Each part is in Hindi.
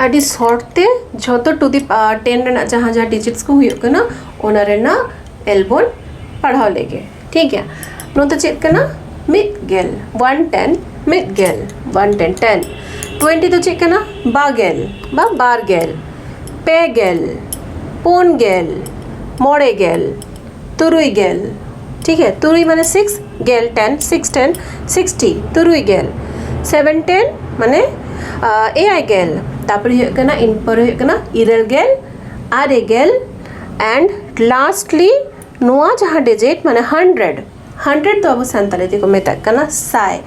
आदि शॉर्ट ते झोतो टू दी 10 रेना जहाँ जहाँ डिजिट्स को हुई करना ओना रेना एल्बोन पढ़ाओ लेगे ठीक है नो तो चेक करना मिड गेल 110 मिड गेल 110 10 20 तो चेक करना बागेल बार गेल पे गेल पोन गेल मोड़े गेल तुरुई गेल ठीक है तुरुई माने 6 गेल 10 6 10 60 तुरुई गेल 7 10 माने AI गेल तापर हुई करना इन पर हुई करना इरल गेल आरे गेल एंड लास्टली नोआ जहाँ डिजिट माने 100 तो अब संताली को मेता करना साय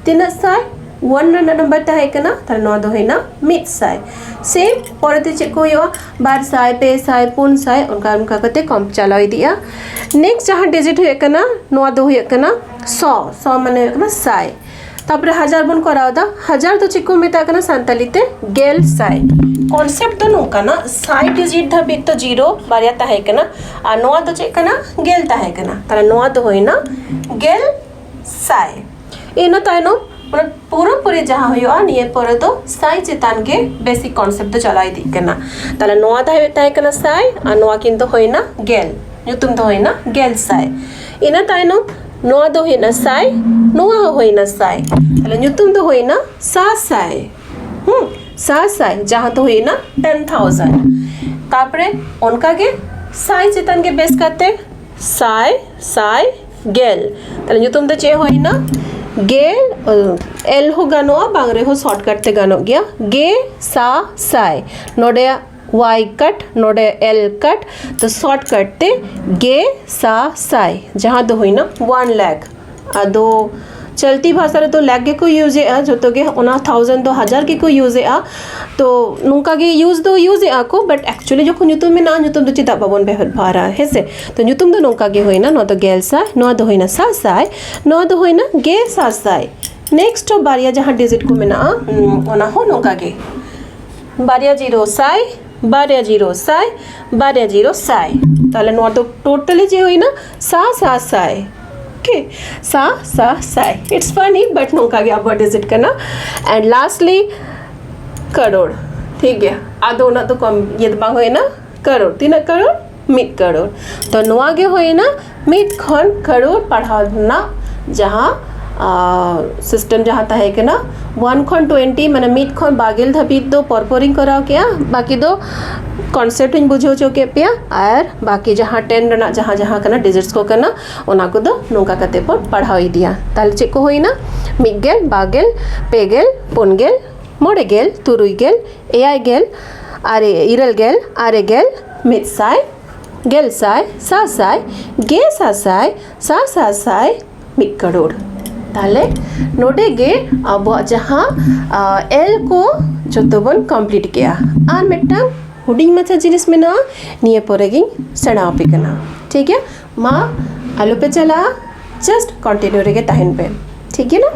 तीन साय 1 रेना नंबर ताहे करना तार नोआ दो है ना मिड साय सेम परते चेक को हुआ बार साय पे साय पुन साय उनका करते कम चलाई दिया नेक्स्ट जहाँ डिजिट हुई करना नोआ दो हुई करना 100 माने करना साय तापर 1000 बन कराओ दा 1000 तो चेक को मेता करना संताली ते गेल साय कॉन्सेप्ट तो नोका ना साय डिजिट धाबी तो 0 बारिया ताहे करना आ नोआ तो चेक करना गेल ताहे करना तार नोआ तो होई ना गेल साय इना ताइनो पूरा पूरी जहाँ हुआ निये पर तो साई चितान के बेसिक कॉन्सेप्ट तो चलाई दी करना ताला नोआ ताहे करना साई आ नोआ किंतु होई ना गेल ᱧᱩᱛᱩᱢ ᱫᱚ ᱦᱩᱭᱱᱟ ᱜᱮᱞ ᱥᱟᱭ ᱤᱱᱟᱹ ᱛᱟᱭᱱᱚᱢ ᱱᱚᱣᱟ ᱫᱚ ᱦᱩᱭᱱᱟ ᱥᱟᱭ ᱱᱚᱣᱟ ᱦᱚᱸ ᱦᱩᱭᱱᱟ ᱥᱟᱭ ᱛᱟᱦᱞᱮ ᱧᱩᱛᱩᱢ ᱫᱚ ᱦᱩᱭᱱᱟ ᱥᱟᱥᱟᱭ ᱥᱟᱥᱟᱭ ᱡᱟᱦᱟᱸ ᱫᱚ ᱦᱩᱭᱱᱟ 10,000 ᱛᱟᱨᱯᱚᱨᱮ ᱚᱱᱠᱟ ᱜᱮ ᱥᱟᱭ ᱪᱮᱛᱟᱱ ᱜᱮ ᱵᱮᱥ ᱠᱟᱛᱮ ᱥᱟᱭ ᱥᱟᱭ ᱜᱮᱞ ᱛᱟᱦᱞᱮ ᱧᱩᱛᱩᱢ ᱫᱚ ᱪᱮᱫ ᱦᱩᱭᱱᱟ गेल एल हो गानोआ बांगरे हो शॉर्टकट ते गानो गया गे सा साय नोडे वाई कट नोडे एल कट तो शॉर्टकट ते गे सा साय जहाँ दो हुई ना 1 लाख अदो चलती भाषा रे तो लाख के को यूज है जो तो के ओना 1000 तो 1000 के को यूज है तो नुका के यूज दो यूज है को बट एक्चुअली जो न्यूतुम में ना न्यूतुम तो चिता बाबन पे भारा है से तो न्यूतुम तो नुका के होइना न तो गेल सा न तो होइना सा साय न तो होइना गे सा साय नेक्स्ट बारिया जहाँ डिजिट को मेना ओना हो नुका के बारिया 0 साय बारिया 0 साय बारिया 0 साय ताले न तो टोटली जे होइना सा साय ओके सा साय इट्स फनी बट नोका गया अब डिजिट करना एंड लास्टली करोड़ ठीक है आदो ना तो कम ये बांग होए ना करोड़ 3 करोड़ मिड करोड़ तो नोआ गे होए ना मिड खन करोड़ पढ़ाना जहाँ सिस्टम जहाँ ताहे के ना 1 खन 20 माने मिड खन बागेल धबी दो परपोरिंग कराओ क्या बाकी दो कॉन्सेप्ट इन बुझो जो के पिया और बाकी जहाँ 10 रना जहाँ जहाँ करना डिजिट्स को करना ओना को दो नोका कते पर पढ़ाई दिया ताल चेक को होई ना मिड गेल बागेल पेगेल पुनगेल मोड़े गेल तुरुई गेल एआई गेल आरे इरल गेल आरे गेल मिड साय गेल साय सा साय गे सा साय मिड करोड़ ताले नोडे गे अब जहाँ एल को जो बन कंप्लीट किया और मिट्टा हुडिंग मचा जिनिस में ना निये परेगी सड़ा पे करना ठीक है माँ आलू पे चला जस्ट कंटिन्यू रहेगा टाइम पे ठीक है ना।